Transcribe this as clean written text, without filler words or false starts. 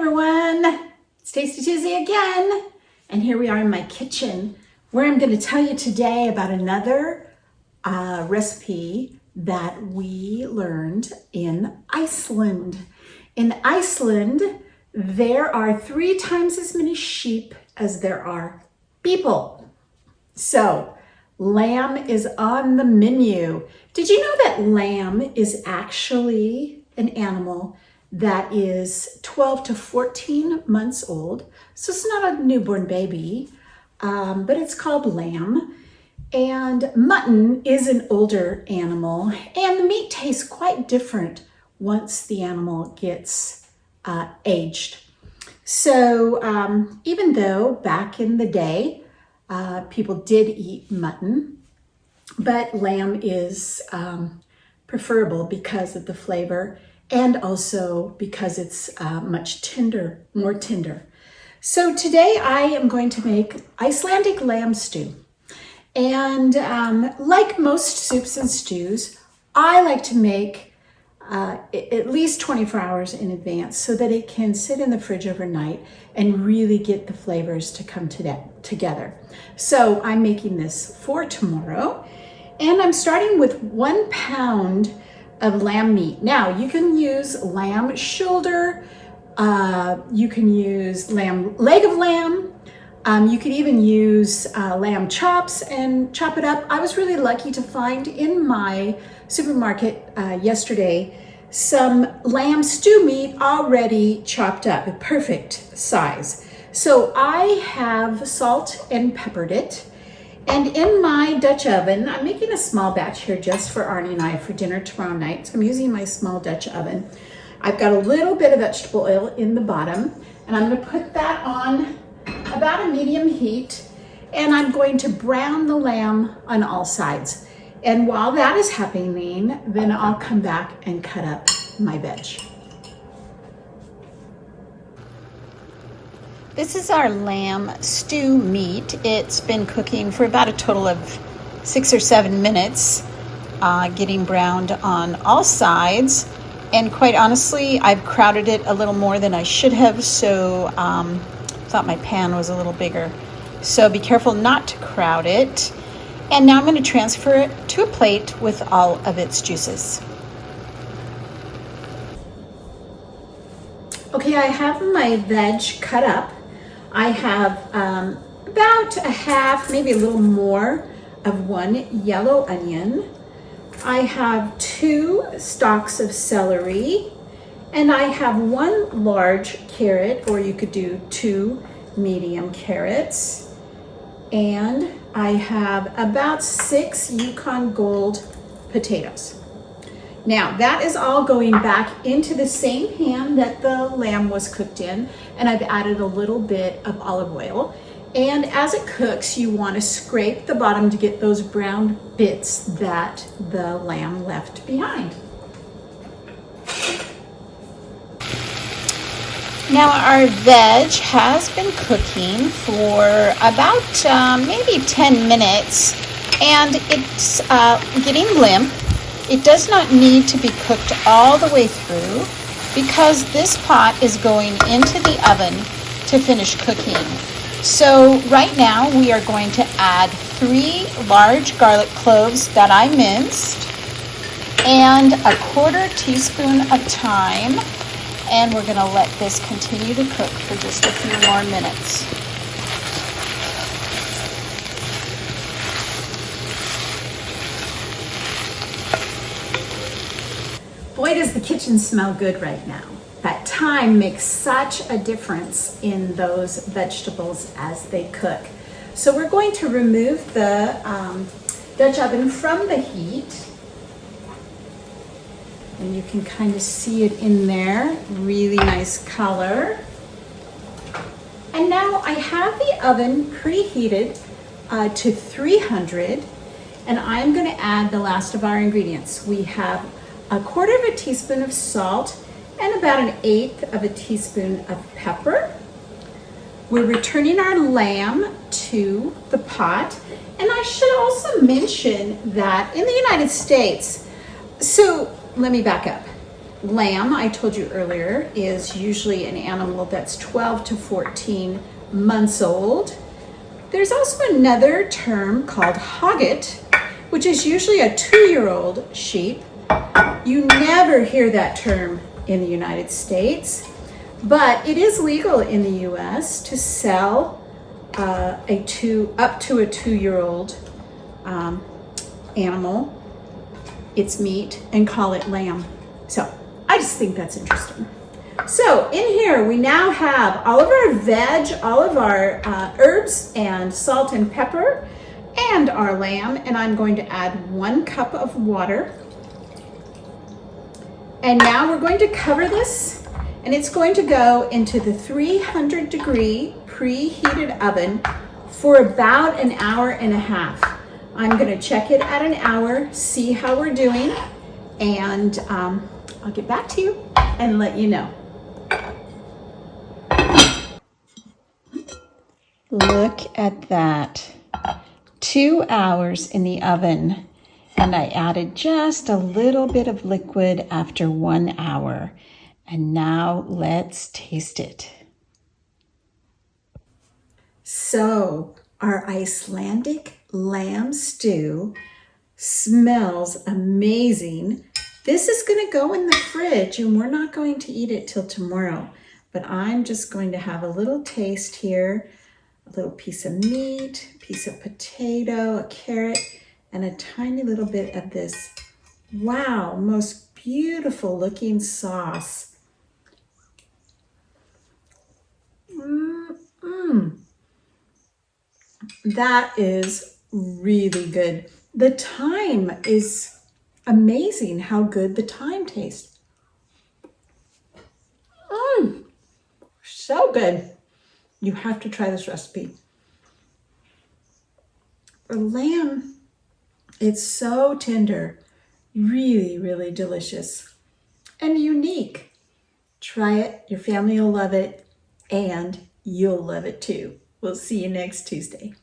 everyone, it's Tasty Tuesday again, and here we are in my kitchen where I'm going to tell you today about another recipe that we learned in Iceland. In Iceland, there are 3 times as many sheep as there are people. So, lamb is on the menu. Did you know that lamb is actually an animal that is 12 to 14 months old? So it's not a newborn baby, but it's called lamb. And mutton is an older animal, and the meat tastes quite different once the animal gets aged. So even though back in the day, people did eat mutton, but lamb is preferable because of the flavor and also because it's more tender. So today I am going to make Icelandic lamb stew. And like most soups and stews, I like to make at least 24 hours in advance so that it can sit in the fridge overnight and really get the flavors to come together. So I'm making this for tomorrow, and I'm starting with 1 pound of lamb meat. Now you can use lamb shoulder, you can use leg of lamb, you could even use lamb chops and chop it up. I was really lucky to find in my supermarket yesterday some lamb stew meat already chopped up, a perfect size. So I have salt and peppered it. And in my Dutch oven, I'm making a small batch here just for Arnie and I for dinner tomorrow night. So I'm using my small Dutch oven. I've got a little bit of vegetable oil in the bottom, and I'm going to put that on about a medium heat, and I'm going to brown the lamb on all sides. And while that is happening, then I'll come back and cut up my veg. This is our lamb stew meat. It's been cooking for about a total of 6 or 7 minutes, getting browned on all sides. And quite honestly, I've crowded it a little more than I should have, so thought my pan was a little bigger. So be careful not to crowd it. And now I'm going to transfer it to a plate with all of its juices. Okay, I have my veg cut up. I have about a half, maybe a little more of 1 yellow onion. I have 2 stalks of celery, and I have 1 large carrot, or you could do 2 medium carrots. And I have about 6 Yukon Gold potatoes. Now that is all going back into the same pan that the lamb was cooked in, and I've added a little bit of olive oil. And as it cooks, you want to scrape the bottom to get those brown bits that the lamb left behind. Now our veg has been cooking for about maybe 10 minutes, and it's getting limp. It does not need to be cooked all the way through because this pot is going into the oven to finish cooking. So right now we are going to add 3 large garlic cloves that I minced and a 1/4 teaspoon of thyme. And we're going to let this continue to cook for just a few more minutes. Boy, does the kitchen smell good right now. That thyme makes such a difference in those vegetables as they cook. So we're going to remove the Dutch oven from the heat. And you can kind of see it in there, really nice color. And now I have the oven preheated to 300, and I'm going to add the last of our ingredients. We have a 1/4 teaspoon of salt and about 1/8 of a teaspoon of pepper. We're returning our lamb to the pot, and I should also mention that in the United States, so let me back up. lamb, I told you earlier, is usually an animal that's 12 to 14 months old. There's also another term called hogget, which is usually a 2-year-old sheep. You never hear that term in the United States, but it is legal in the US to sell up to a 2-year-old animal, its meat, and call it lamb. So I just think that's interesting. So in here we now have all of our veg, all of our herbs and salt and pepper, and our lamb, and I'm going to add 1 cup of water. And now we're going to cover this, and it's going to go into the 300-degree preheated oven for about an hour and a half. I'm going to check it at an hour, see how we're doing, and I'll get back to you and let you know. Look at that. 2 hours in the oven, and I added just a little bit of liquid after 1 hour. And now let's taste it. So our Icelandic lamb stew smells amazing. This is going to go in the fridge, and we're not going to eat it till tomorrow, but I'm just going to have a little taste here. A little piece of meat, piece of potato, a carrot, and a tiny little bit of this, wow, most beautiful looking sauce. That is really good. The thyme is amazing how good the thyme tastes. So good. You have to try this recipe. The lamb, it's so tender, really, really delicious and unique. Try it, your family will love it, and you'll love it too. We'll see you next Tuesday.